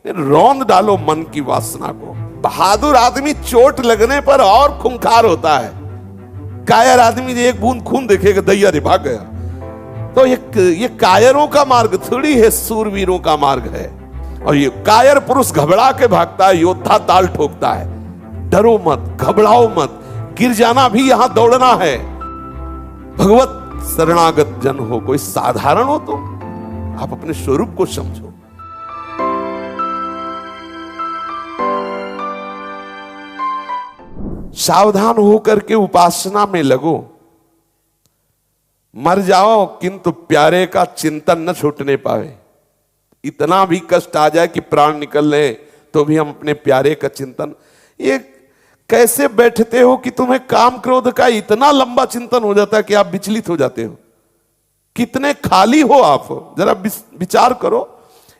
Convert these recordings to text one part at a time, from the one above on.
रौंद डालो मन की वासना को। बहादुर आदमी चोट लगने पर और खूंखार होता है। कायर आदमी एक बूंद खून देखेगा दैया रे भाग गया। तो ये कायरों का मार्ग थोड़ी है, सूरवीरों का मार्ग है। और ये कायर पुरुष घबरा के भागता है, योद्धा ताल ठोकता है। डरो मत, घबराओ मत, गिर जाना भी यहां दौड़ना है। भगवत शरणागत जन हो, कोई साधारण हो तो आप अपने स्वरूप को समझो। सावधान होकर के उपासना में लगो। मर जाओ किंतु प्यारे का चिंतन न छूटने पावे। इतना भी कष्ट आ जाए कि प्राण निकल ले तो भी हम अपने प्यारे का चिंतन। ये कैसे बैठते हो कि तुम्हें काम क्रोध का इतना लंबा चिंतन हो जाता है कि आप विचलित हो जाते हो। कितने खाली हो आप, जरा विचार करो।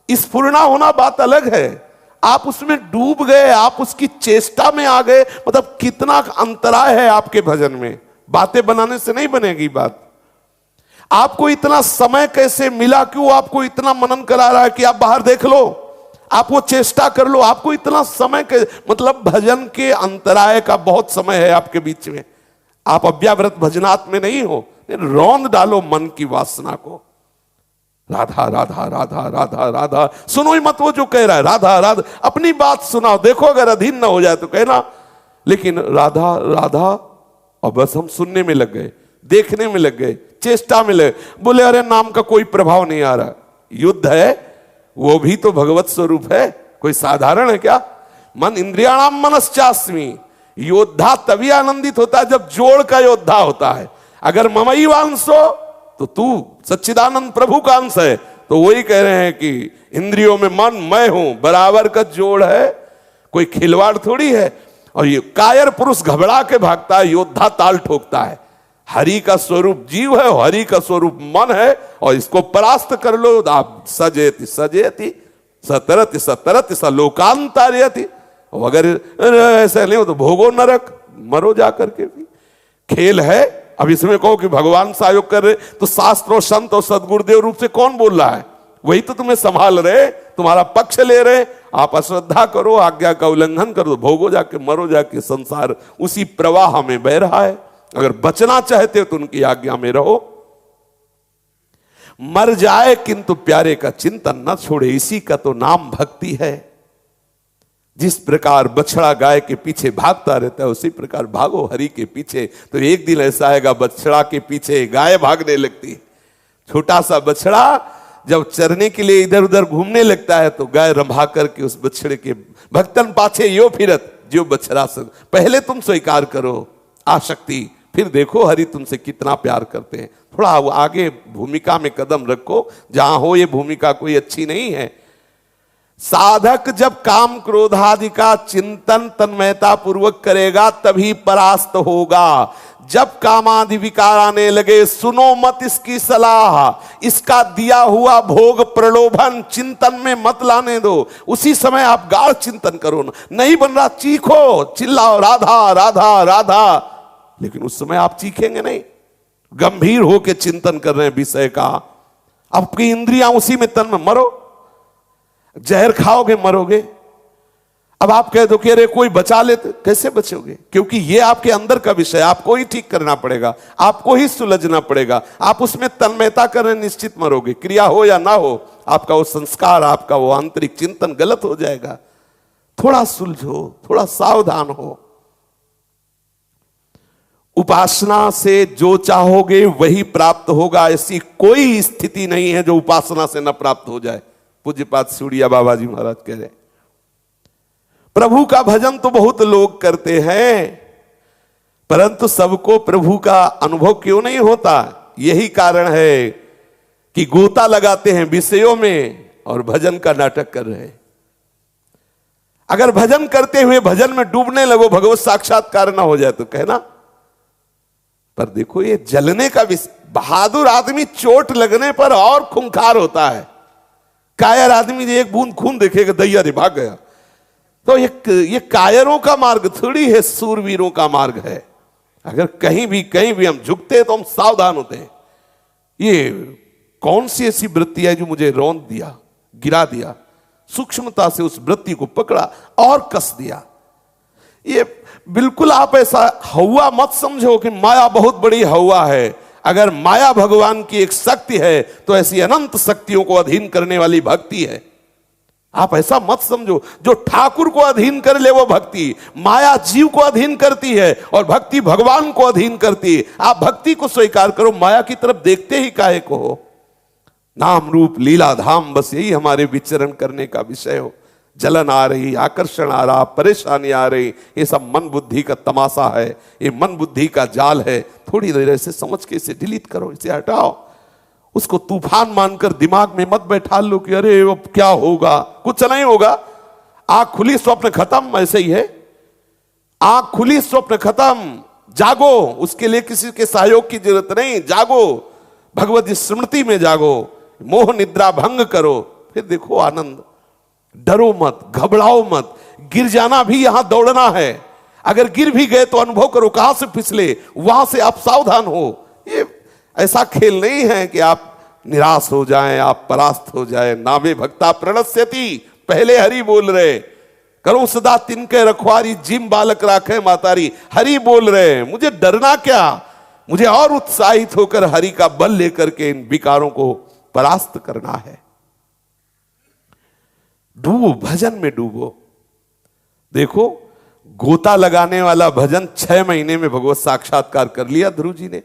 स्फुरना होना बात अलग है, आप उसमें डूब गए, आप उसकी चेष्टा में आ गए। मतलब कितना अंतराय है आपके भजन में। बातें बनाने से नहीं बनेगी बात। आपको इतना समय कैसे मिला, क्यों आपको इतना मनन करा रहा है कि आप बाहर देख लो, आप वो चेष्टा कर लो। आपको इतना समय के मतलब भजन के अंतराय का बहुत समय है आपके बीच में। आप अव्याव्रत भजनात् में नहीं हो। रौंद डालो मन की वासना को। राधा राधा राधा राधा राधा सुनो ही मत वो जो कह रहा है राधा राधा। अपनी बात सुनाओ, देखो अगर अधीन ना हो जाए तो कहना। लेकिन राधा राधा और बस हम सुनने में लग गए, देखने में लग गए, चेष्टा में लगे। बोले अरे नाम का कोई प्रभाव नहीं आ रहा। युद्ध है, वो भी तो भगवत स्वरूप है, कोई साधारण है क्या? मन इंद्रियाणाम मनश्चास्मि। योद्धा तभी आनंदित होता है जब जोड़ का योद्धा होता है। अगर ममई वांसो तो तू सच्चिदानंद प्रभु का अंश है। तो वही कह रहे हैं कि इंद्रियों में मन मैं हूं, बराबर का जोड़ है, कोई खिलवाड़ थोड़ी है। और ये कायर पुरुष घबरा के भागता है, योद्धा ताल ठोकता है। हरि का स्वरूप जीव है, हरि का स्वरूप मन है, और इसको परास्त कर लो। आप सजेति सजेति सतरति सतरति स लोकांतरयति। अगर ऐसा नहीं हो तो भोगो नरक, मरो जा करके भी। खेल है। अब इसमें कहो कि भगवान सहयोग कर रहे, तो शास्त्र और संत और सदगुरुदेव रूप से कौन बोल रहा है? वही तो तुम्हें संभाल रहे, तुम्हारा पक्ष ले रहे। आप अश्रद्धा करो, आज्ञा का उल्लंघन करो, भोगो जाके, मरो जाके। संसार उसी प्रवाह में बह रहा है। अगर बचना चाहते हो तो उनकी आज्ञा में रहो। मर जाए किंतु प्यारे का चिंतन न छोड़े, इसी का तो नाम भक्ति है। जिस प्रकार बछड़ा गाय के पीछे भागता रहता है, उसी प्रकार भागो हरि के पीछे। तो एक दिन ऐसा आएगा बछड़ा के पीछे गाय भागने लगती है। छोटा सा बछड़ा जब चरने के लिए इधर उधर घूमने लगता है तो गाय रंभा करके उस बछड़े के भक्तन पाछे यो फिरत जो बछड़ा से। पहले तुम स्वीकार करो आसक्ति, फिर देखो हरि तुमसे कितना प्यार करते हैं। थोड़ा आगे भूमिका में कदम रखो, जहां हो ये भूमिका कोई अच्छी नहीं है। साधक जब काम क्रोधादि का चिंतन तन्मयता पूर्वक करेगा तभी परास्त होगा। जब कामादि विकार आने लगे, सुनो मत इसकी सलाह, इसका दिया हुआ भोग प्रलोभन चिंतन में मत लाने दो। उसी समय आप गाढ़ चिंतन करो। नहीं बन रहा, चीखो, चिल्लाओ राधा राधा राधा। लेकिन उस समय आप चीखेंगे नहीं, गंभीर होकर चिंतन कर रहे हैं विषय का। आपकी इंद्रियां उसी में तन में। मरो, जहर खाओगे मरोगे। अब आप कह दो कि अरे कोई बचा ले, तो कैसे बचोगे? क्योंकि ये आपके अंदर का विषय, आपको ही ठीक करना पड़ेगा, आपको ही सुलझना पड़ेगा। आप उसमें तन्मयता करें, निश्चित मरोगे। क्रिया हो या ना हो, आपका वो संस्कार, आपका वो आंतरिक चिंतन गलत हो जाएगा। थोड़ा सुलझो, थोड़ा सावधान हो। उपासना से जो चाहोगे वही प्राप्त होगा। ऐसी कोई स्थिति नहीं है जो उपासना से न प्राप्त हो जाए। पूज्यपाद सूड़िया बाबा जी महाराज कह रहे, प्रभु का भजन तो बहुत लोग करते हैं, परंतु सबको प्रभु का अनुभव क्यों नहीं होता? यही कारण है कि गोता लगाते हैं विषयों में और भजन का नाटक कर रहे हैं। अगर भजन करते हुए भजन में डूबने लगो, भगवत साक्षात्कार ना हो जाए तो कहना। पर देखो ये जलने का बहादुर आदमी चोट लगने पर और खूंखार होता है। कायर आदमी एक बूंद खून देखेगा दैया रे भाग गया। तो ये कायरों का मार्ग थोड़ी है, सूरवीरों का मार्ग है। अगर कहीं भी हम झुकते हैं तो हम सावधान होते हैं। ये कौन सी ऐसी वृत्ति है जो मुझे रौंद दिया, गिरा दिया? सूक्ष्मता से उस वृत्ति को पकड़ा और कस दिया। ये बिल्कुल आप ऐसा हवा मत समझो कि माया बहुत बड़ी हवा है। अगर माया भगवान की एक शक्ति है तो ऐसी अनंत शक्तियों को अधीन करने वाली भक्ति है। आप ऐसा मत समझो जो ठाकुर को अधीन कर ले वो भक्ति। माया जीव को अधीन करती है और भक्ति भगवान को अधीन करती है। आप भक्ति को स्वीकार करो, माया की तरफ देखते ही काहे को हो। नाम रूप लीला धाम, बस यही हमारे विचरण करने का विषय हो। जलन आ रही, आकर्षण आ रहा, परेशानी आ रही, ये सब मन बुद्धि का तमाशा है, ये मन बुद्धि का जाल है। थोड़ी देर ऐसे समझ के इसे डिलीट करो, इसे हटाओ। उसको तूफान मानकर दिमाग में मत बैठा लो कि अरे अब क्या होगा, कुछ नहीं होगा। आंख खुली स्वप्न खत्म, ऐसे ही है। आंख खुली स्वप्न खत्म, जागो। उसके लिए किसी के सहयोग की जरूरत नहीं, जागो, भगवत स्मृति में जागो, मोह निद्रा भंग करो, फिर देखो आनंद। डरो मत, घबराओ मत। गिर जाना भी यहां दौड़ना है। अगर गिर भी गए तो अनुभव करो कहां से फिसले, वहां से आप सावधान हो। ये ऐसा खेल नहीं है कि आप निराश हो जाएं, आप परास्त हो जाएं। नावे भक्ता प्रणश्यति, पहले हरि बोल रहे। करो सदा तिनके रखवारी, जिम बालक राखे मातारी। हरि बोल रहे, मुझे डरना क्या, मुझे और उत्साहित होकर हरि का बल लेकर के इन विकारों को परास्त करना है। डूबो, भजन में डूबो। देखो गोता लगाने वाला भजन 6 महीने में भगवत साक्षात्कार कर लिया ध्रुव जी ने।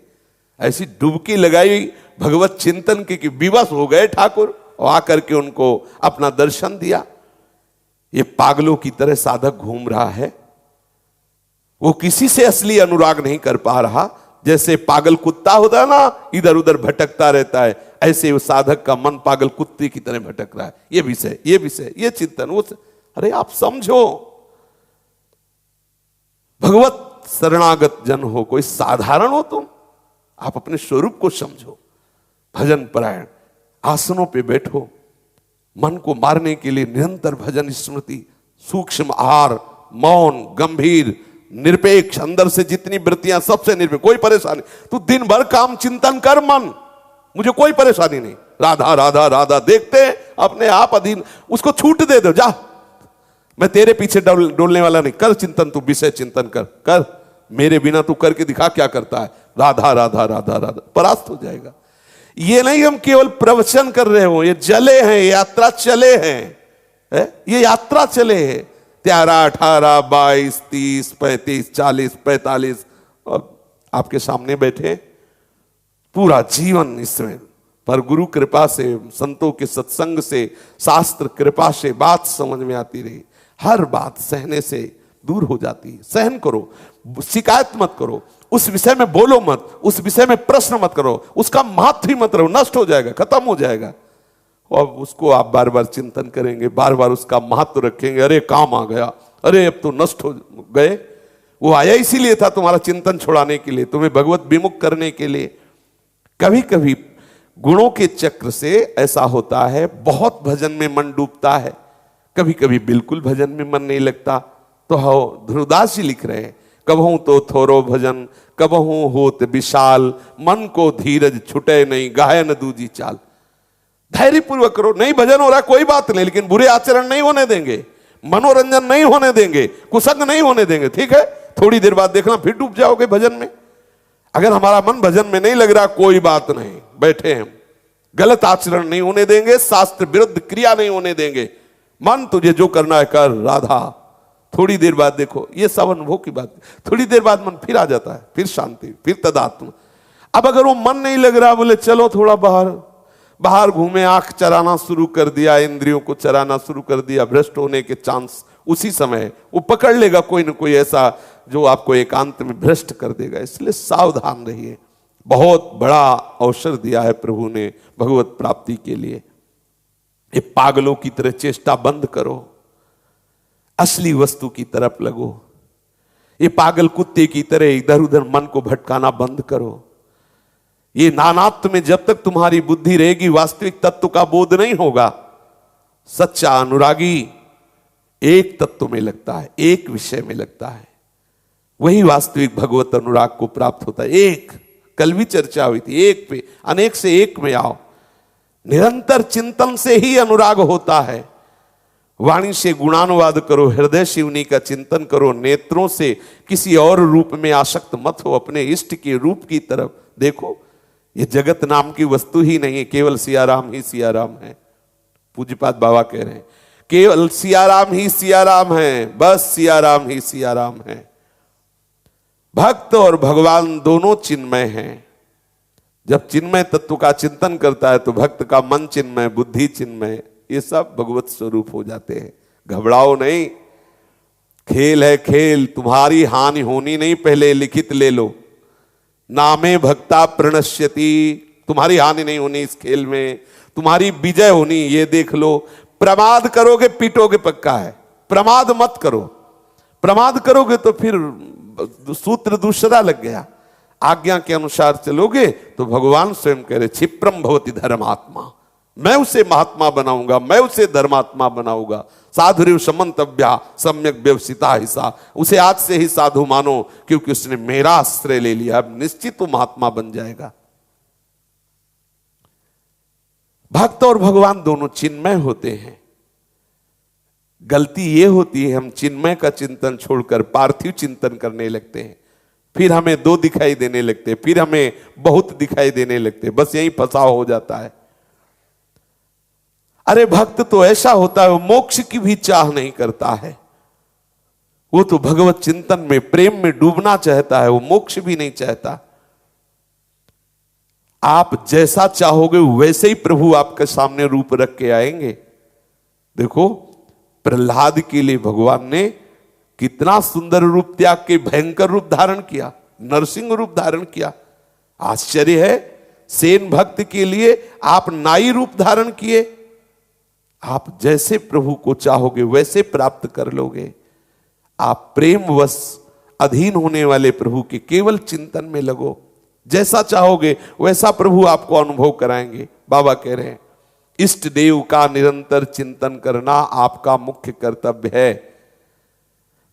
ऐसी डुबकी लगाई भगवत चिंतन की कि विवश हो गए ठाकुर और आकर के उनको अपना दर्शन दिया। ये पागलों की तरह साधक घूम रहा है, वो किसी से असली अनुराग नहीं कर पा रहा। जैसे पागल कुत्ता होता है ना, इधर उधर भटकता रहता है, ऐसे वो साधक का मन पागल कुत्ते की तरह भटक रहा है। ये विषय, ये विषय, ये चिंतन, वो अरे आप समझो, भगवत शरणागत जन हो, कोई साधारण हो तुम, आप अपने स्वरूप को समझो। भजन परायण, आसनों पे बैठो, मन को मारने के लिए निरंतर भजन स्मृति, सूक्ष्म आहार, मौन, गंभीर, निरपेक्ष, अंदर से जितनी वृत्तियां सबसे निरपेक्ष, कोई परेशानी। तू दिन भर काम चिंतन कर मन, मुझे कोई परेशानी नहीं। राधा राधा राधा देखते अपने आप अधीन, उसको छूट दे दो, जा, मैं तेरे पीछे डोलने वाला नहीं। कर चिंतन, तू विषय चिंतन कर, मेरे बिना तू करके दिखा क्या करता है। राधा राधा राधा राधा, परास्त हो जाएगा। ये नहीं हम केवल प्रवचन कर रहे हो, ये जले हैं, यात्रा चले हैं, ये यात्रा चले हैं। 13, 18, 22, 30, 35, 40, 45 और आपके सामने बैठे, पूरा जीवन इसमें। पर गुरु कृपा से, संतों के सत्संग से, शास्त्र कृपा से बात समझ में आती रही। हर बात सहने से दूर हो जाती है। सहन करो, शिकायत मत करो, उस विषय में बोलो मत, उस विषय में प्रश्न मत करो, उसका महत्व ही मत रहो, नष्ट हो जाएगा, खत्म हो जाएगा। और उसको आप बार बार चिंतन करेंगे, बार बार उसका महत्व रखेंगे। अरे काम आ गया, अरे अब तो नष्ट हो गए। वो आया इसीलिए था, तुम्हारा चिंतन छुड़ाने के लिए, तुम्हें भगवत विमुख करने के लिए। कभी कभी गुणों के चक्र से ऐसा होता है, बहुत भजन में मन डूबता है, कभी कभी बिल्कुल भजन में मन नहीं लगता। तो ध्रुवदास जी लिख रहे हैं, कबहू तो थोरो भजन, कबहू होत विशाल, मन को धीरज छुटे नहीं, गाय न दूजी चाल। धैर्य पूर्वक करो, नहीं भजन हो रहा कोई बात नहीं, लेकिन बुरे आचरण नहीं होने देंगे, मनोरंजन नहीं होने देंगे, कुसंग नहीं होने देंगे, ठीक है। थोड़ी देर बाद देखना फिर डूब जाओगे भजन में। अगर हमारा मन भजन में नहीं लग रहा, कोई बात नहीं, बैठे हैं, गलत आचरण नहीं होने देंगे, शास्त्र विरुद्ध क्रिया नहीं होने देंगे। मन तुझे जो करना है कर, राधा। थोड़ी देर बाद देखो, ये सब अनुभव की बात, थोड़ी देर बाद मन फिर आ जाता है, फिर शांति, फिर तदात्म। अब अगर वो मन नहीं लग रहा, बोले चलो थोड़ा बाहर घूमे, आंख चराना शुरू कर दिया, इंद्रियों को चराना शुरू कर दिया, भ्रष्ट होने के चांस उसी समय वो पकड़ लेगा कोई ना कोई ऐसा जो आपको एकांत में भ्रष्ट कर देगा। इसलिए सावधान रहिए। बहुत बड़ा अवसर दिया है प्रभु ने भगवत प्राप्ति के लिए। ये पागलों की तरह चेष्टा बंद करो, असली वस्तु की तरफ लगो। ये पागल कुत्ते की तरह इधर उधर मन को भटकाना बंद करो। ये नानात्व में जब तक तुम्हारी बुद्धि रहेगी, वास्तविक तत्व का बोध नहीं होगा। सच्चा अनुरागी एक तत्व में लगता है, एक विषय में लगता है, वही वास्तविक भगवत अनुराग को प्राप्त होता है। एक, कल भी चर्चा हुई थी, एक पे अनेक से एक में आओ। निरंतर चिंतन से ही अनुराग होता है। वाणी से गुणानुवाद करो, हृदय से उन्हीं का चिंतन करो, नेत्रों से किसी और रूप में आसक्त मत हो, अपने इष्ट के रूप की तरफ देखो। ये जगत नाम की वस्तु ही नहीं है, केवल सियाराम ही सियाराम है। पूज्यपाद बाबा कह रहे हैं केवल सियाराम ही सियाराम है, बस सियाराम ही सियाराम है। भक्त और भगवान दोनों चिन्मय हैं। जब चिन्मय तत्व का चिंतन करता है तो भक्त का मन चिन्मय, बुद्धि चिन्मय, ये सब भगवत स्वरूप हो जाते हैं। घबराओ नहीं, खेल है खेल, तुम्हारी हानि होनी नहीं, पहले लिखित ले लो। नामे भक्ता प्रणश्यति, तुम्हारी हानि नहीं होनी इस खेल में, तुम्हारी विजय होनी, ये देख लो। प्रमाद करोगे पीटोगे पक्का है, प्रमाद मत करो। प्रमाद करोगे तो फिर सूत्र दूसरा लग गया। आज्ञा के अनुसार चलोगे तो भगवान स्वयं कह रहे क्षिप्रम भवति धर्मात्मा, मैं उसे महात्मा बनाऊंगा, मैं उसे धर्मात्मा बनाऊंगा। साधुरिव समंतव्या सम्यक व्यवसिता हिसा, उसे आज से ही साधु मानो क्योंकि उसने मेरा आश्रय ले लिया, अब निश्चित वो महात्मा बन जाएगा। भक्त और भगवान दोनों चिन्मय होते हैं। गलती ये होती है हम चिन्मय का चिंतन छोड़कर पार्थिव चिंतन करने लगते हैं, फिर हमें दो दिखाई देने लगते हैं, फिर हमें बहुत दिखाई देने लगते हैं, बस यही फंसाव हो जाता है। अरे भक्त तो ऐसा होता है वो मोक्ष की भी चाह नहीं करता है, वो तो भगवत चिंतन में प्रेम में डूबना चाहता है, वो मोक्ष भी नहीं चाहता। आप जैसा चाहोगे वैसे ही प्रभु आपके सामने रूप रख के आएंगे। देखो प्रहलाद के लिए भगवान ने कितना सुंदर रूप त्याग के भयंकर रूप धारण किया, नरसिंह रूप धारण किया। आश्चर्य है, सेन भक्त के लिए आप नाई रूप धारण किए। आप जैसे प्रभु को चाहोगे वैसे प्राप्त कर लोगे। आप प्रेमवश अधीन होने वाले प्रभु के केवल चिंतन में लगो, जैसा चाहोगे वैसा प्रभु आपको अनुभव कराएंगे। बाबा कह रहे हैं इष्ट देव का निरंतर चिंतन करना आपका मुख्य कर्तव्य है।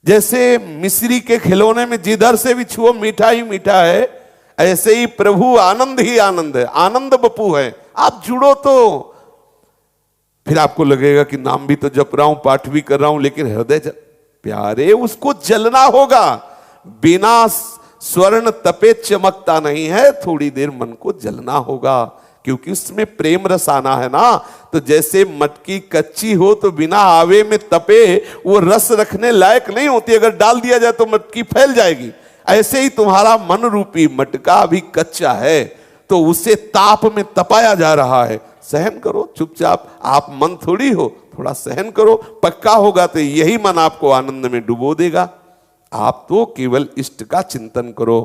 जैसे मिश्री के खिलौने में जिधर से भी छुओ मीठा ही मीठा है, ऐसे ही प्रभु आनंद ही आनंद है, आनंद बपू है। आप जुड़ो तो फिर आपको लगेगा कि नाम भी तो जप रहा हूं, पाठ भी कर रहा हूं, लेकिन हृदय प्यारे उसको जलना होगा। बिना स्वर्ण तपे चमकता नहीं है, थोड़ी देर मन को जलना होगा, क्योंकि उसमें प्रेम रस आना है ना। तो जैसे मटकी कच्ची हो तो बिना आवे में तपे वो रस रखने लायक नहीं होती, अगर डाल दिया जाए तो मटकी फैल जाएगी। ऐसे ही तुम्हारा मन रूपी मटका अभी कच्चा है, तो उसे ताप में तपाया जा रहा है। सहन करो चुपचाप, आप मन थोड़ी हो, थोड़ा सहन करो, पक्का होगा तो यही मन आपको आनंद में डुबो देगा। आप तो केवल इष्ट का चिंतन करो।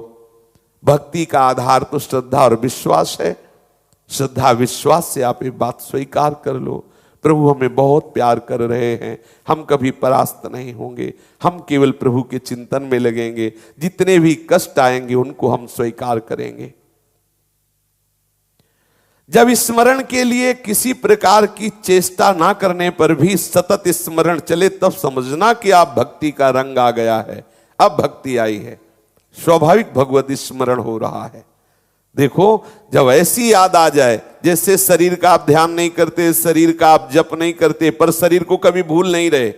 भक्ति का आधार तो श्रद्धा और विश्वास है। श्रद्धा विश्वास से आप ये बात स्वीकार कर लो, प्रभु हमें बहुत प्यार कर रहे हैं, हम कभी परास्त नहीं होंगे, हम केवल प्रभु के चिंतन में लगेंगे, जितने भी कष्ट आएंगे उनको हम स्वीकार करेंगे। जब स्मरण के लिए किसी प्रकार की चेष्टा ना करने पर भी सतत स्मरण चले, तब समझना कि आप भक्ति का रंग आ गया है, अब भक्ति आई है, स्वाभाविक भगवत स्मरण हो रहा है। देखो जब ऐसी याद आ जाए, जैसे शरीर का आप ध्यान नहीं करते, शरीर का आप जप नहीं करते, पर शरीर को कभी भूल नहीं रहे,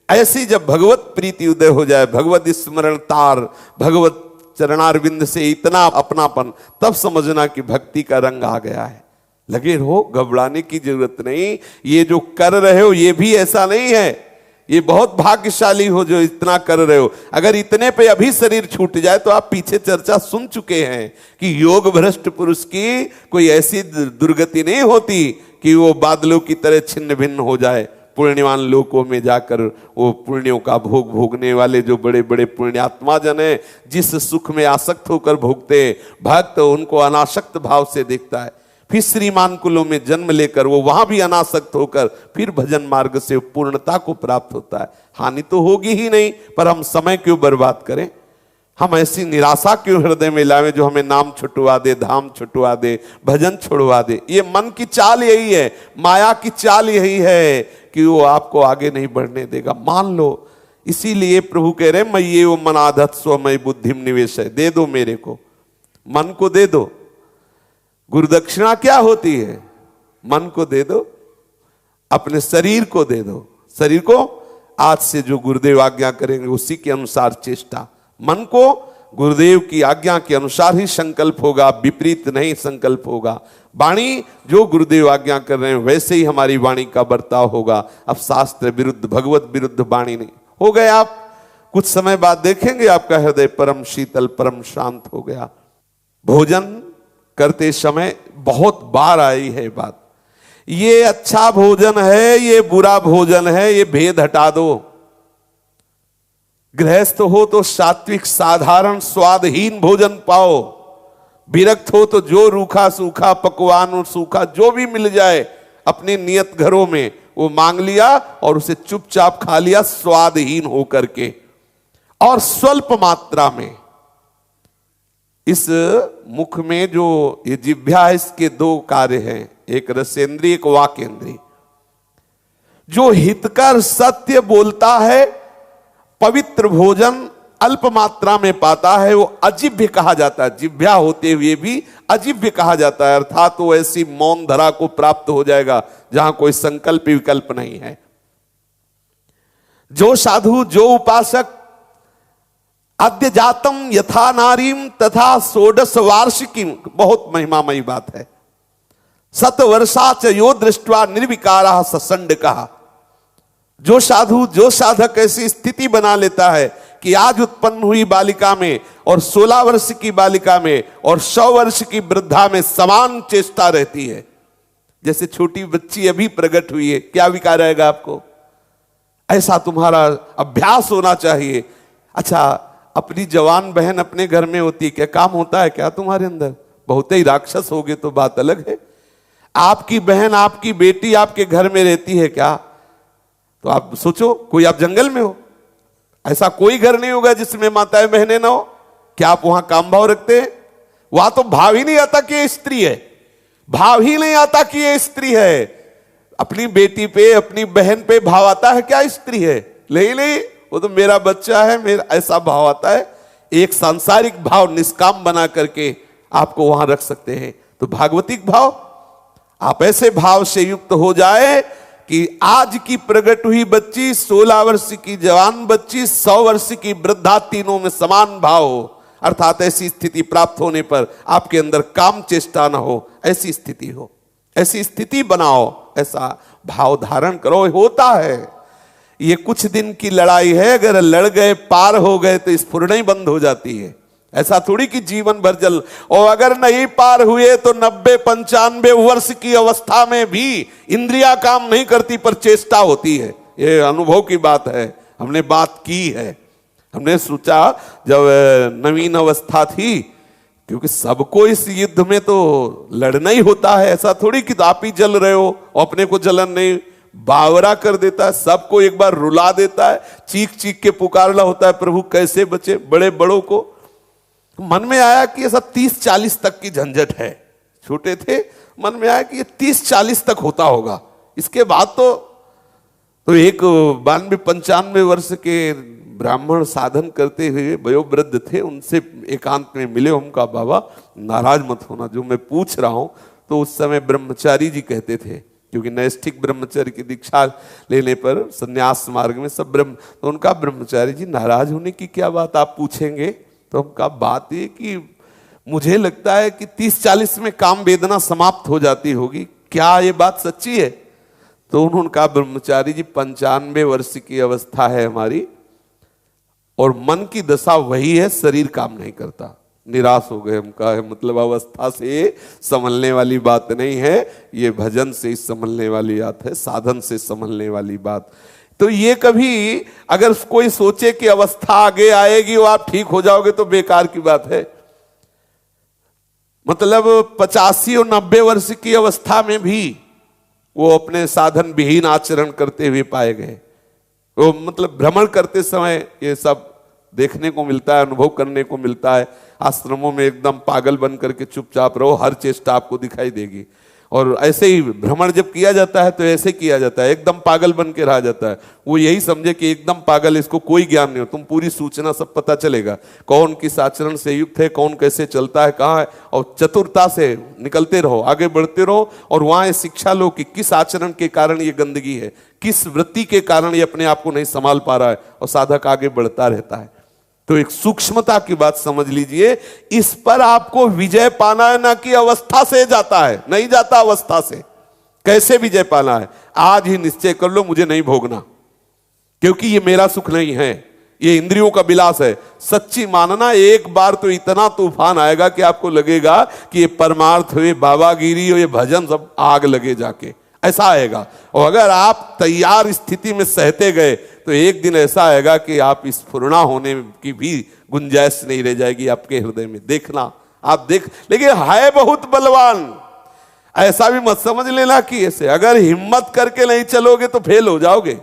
ऐसी जब भगवत प्रीति उदय हो जाए, भगवत स्मरण तार, भगवत चरणारविंद से इतना अपनापन, तब समझना कि भक्ति का रंग आ गया है। लगे रहो, घबराने की जरूरत नहीं। ये जो कर रहे हो ये भी ऐसा नहीं है, ये बहुत भाग्यशाली हो जो इतना कर रहे हो। अगर इतने पे अभी शरीर छूट जाए तो आप पीछे चर्चा सुन चुके हैं कि योग भ्रष्ट पुरुष की कोई ऐसी दुर्गति नहीं होती कि वो बादलों की तरह छिन्न भिन्न हो जाए। पुण्यवान लोकों में जाकर वो पुण्यों का भोग भोगने वाले जो बड़े बड़े पुण्यात्मा जन है, जिस सुख में आसक्त होकर भोगते, भक्त उनको अनासक्त भाव से देखता है। फिर श्रीमान कुलों में जन्म लेकर वो वहां भी अनासक्त होकर फिर भजन मार्ग से पूर्णता को प्राप्त होता है। हानि तो होगी ही नहीं, पर हम समय क्यों बर्बाद करें, हम ऐसी निराशा क्यों हृदय में लावें जो हमें नाम छुटवा दे, धाम छुटवा दे, भजन छुड़वा दे। ये मन की चाल यही है, माया की चाल यही है कि वो आपको आगे नहीं बढ़ने देगा, मान लो। इसीलिए प्रभु कह रहे मैं ये वो मनाधत स्वमय बुद्धिम निवेश है, दे दो मेरे को, मन को दे दो। गुरुदक्षिणा क्या होती है, मन को दे दो, अपने शरीर को दे दो, शरीर को आज से जो गुरुदेव आज्ञा करेंगे उसी के अनुसार चेष्टा, मन को गुरुदेव की आज्ञा के अनुसार ही संकल्प होगा, विपरीत नहीं संकल्प होगा। वाणी जो गुरुदेव आज्ञा कर रहे हैं वैसे ही हमारी वाणी का बर्ताव होगा। अब शास्त्र विरुद्ध भगवत विरुद्ध वाणी नहीं हो गए। आप कुछ समय बाद देखेंगे आपका हृदय परम शीतल परम शांत हो गया। भोजन करते समय बहुत बार आई है बात, ये अच्छा भोजन है ये बुरा भोजन है, ये भेद हटा दो। गृहस्थ हो तो सात्विक साधारण स्वादहीन भोजन पाओ, विरक्त हो तो जो रूखा सूखा पकवान और सूखा जो भी मिल जाए अपने नियत घरों में वो मांग लिया और उसे चुपचाप खा लिया स्वादहीन होकर के और स्वल्प मात्रा में। इस मुख में जो ये जिह्वा है इसके दो कार्य हैं, एक रसेंद्रिय एक वाकेंद्रिय। जो हितकर सत्य बोलता है पवित्र भोजन अल्प मात्रा में पाता है वो अजिभ्य कहा जाता है। जिह्वा होते हुए भी अजिभ्य कहा जाता है, अर्थात वो ऐसी मौन धरा को प्राप्त हो जाएगा जहां कोई संकल्प विकल्प नहीं है। जो साधु जो उपासक अद्य जातम यथा नारीम तथा षोडश वार्षिकी, बहुत महिमामयी बात है। सत वर्षा च यो दृष्टवा निर्विकारा ससंड कहा। जो साधु जो साधक ऐसी स्थिति बना लेता है कि आज उत्पन्न हुई बालिका में और 16 वर्ष की बालिका में और 100 वर्ष की वृद्धा में समान चेष्टा रहती है। जैसे छोटी बच्ची अभी प्रकट हुई है, क्या विकार रहेगा आपको? ऐसा तुम्हारा अभ्यास होना चाहिए। अच्छा, अपनी जवान बहन अपने घर में होती है, क्या काम होता है क्या तुम्हारे अंदर? बहुत ही राक्षस होगे तो बात अलग है। आपकी बहन आपकी बेटी आपके घर में रहती है क्या? तो आप सोचो, कोई आप जंगल में हो, ऐसा कोई घर नहीं होगा जिसमें माताएं बहनें ना हो। क्या आप वहां काम भाव रखते हैं? वहां तो भाव ही नहीं आता कि ये स्त्री है, भाव ही नहीं आता कि ये स्त्री है। अपनी बेटी पे अपनी बहन पे भाव आता है क्या स्त्री है? नहीं, वो तो मेरा बच्चा है, मेरा ऐसा भाव आता है। एक सांसारिक भाव निष्काम बना करके आपको वहां रख सकते हैं। तो भागवतिक भाव, आप ऐसे भाव से युक्त हो जाए कि आज की प्रकट हुई बच्ची, 16 वर्ष की जवान बच्ची, 100 वर्ष की वृद्धा, तीनों में समान भाव हो। अर्थात ऐसी स्थिति प्राप्त होने पर आपके अंदर काम चेष्टा ना हो, ऐसी स्थिति हो, ऐसी स्थिति बनाओ, ऐसा भाव धारण करो। होता है, ये कुछ दिन की लड़ाई है, अगर लड़ गए पार हो गए तो स्फुरना ही बंद हो जाती है। ऐसा थोड़ी कि जीवन भर जल, और अगर नहीं पार हुए तो 90-95 वर्ष की अवस्था में भी इंद्रिया काम नहीं करती पर चेष्टा होती है। ये अनुभव की बात है, हमने बात की है। हमने सोचा जब नवीन अवस्था थी, क्योंकि सबको इस युद्ध में तो लड़ना ही होता है, ऐसा थोड़ी कि आप ही जल रहे हो और अपने को जलन नहीं, बावरा कर देता है, सबको एक बार रुला देता है, चीख चीख के पुकारना होता है प्रभु कैसे बचे। बड़े बड़ों को मन में आया कि ये सब 30-40 तक की झंझट है। छोटे थे, मन में आया कि ये 30-40 तक होता होगा, इसके बाद तो एक 92-95 वर्ष के ब्राह्मण साधन करते हुए वयोवृद्ध थे, उनसे एकांत में मिले। हम कहा बाबा नाराज मत होना, जो मैं पूछ रहा हूं। तो उस समय ब्रह्मचारी जी कहते थे, क्योंकि नैष्ठिक ब्रह्मचर्य की दीक्षा लेने पर संन्यास मार्ग में सब तो उनका ब्रह्मचारी जी नाराज होने की क्या बात आप पूछेंगे? तो हमका बात ये कि मुझे लगता है कि 30-40 में काम वेदना समाप्त हो जाती होगी, क्या ये बात सच्ची है? तो उन्होंने कहा ब्रह्मचारी जी 95 वर्ष की अवस्था है हमारी और मन की दशा वही है, शरीर काम नहीं करता। निराश हो गए। हम कहा मतलब अवस्था से संभलने वाली बात नहीं है, ये भजन से संभलने वाली बात है, साधन से संभलने वाली बात। तो ये कभी अगर कोई सोचे कि अवस्था आगे आएगी और आप ठीक हो जाओगे तो बेकार की बात है। मतलब 85 और 90 वर्ष की अवस्था में भी वो अपने साधन विहीन आचरण करते हुए पाए गए। वो मतलब भ्रमण करते समय ये सब देखने को मिलता है, अनुभव करने को मिलता है। आश्रमों में एकदम पागल बन करके चुपचाप रहो, हर चेष्टा आपको दिखाई देगी। और ऐसे ही भ्रमण जब किया जाता है तो ऐसे किया जाता है, एकदम पागल बन के रहा जाता है। वो यही समझे कि एकदम पागल, इसको कोई ज्ञान नहीं हो, तुम पूरी सूचना सब पता चलेगा, कौन किस आचरण से युक्त है, कौन कैसे चलता है, कहाँ है, और चतुरता से निकलते रहो, आगे बढ़ते रहो, और वहां ये शिक्षा लो कि किस आचरण के कारण ये गंदगी है, किस वृत्ति के कारण ये अपने आप को नहीं संभाल पा रहा है, और साधक आगे बढ़ता रहता है। तो एक सूक्ष्मता की बात समझ लीजिए, इस पर आपको विजय पाना है, ना कि अवस्था से जाता है, नहीं जाता अवस्था से। कैसे विजय पाना है? आज ही निश्चय कर लो, मुझे नहीं भोगना, क्योंकि ये मेरा सुख नहीं है, ये इंद्रियों का विलास है। सच्ची मानना, एक बार तो इतना तूफान आएगा कि आपको लगेगा कि ये परमार्थ हुए, बाबागिरी हो, ये भजन सब आग लगे जाके, ऐसा आएगा। और अगर आप तैयार स्थिति में सहते गए तो एक दिन ऐसा आएगा कि आप स्फुरना होने की भी गुंजाइश नहीं रह जाएगी आपके हृदय में। देखना, आप देख, लेकिन है बहुत बलवान, ऐसा भी मत समझ लेना कि ऐसे अगर हिम्मत करके नहीं चलोगे तो फेल हो जाओगे।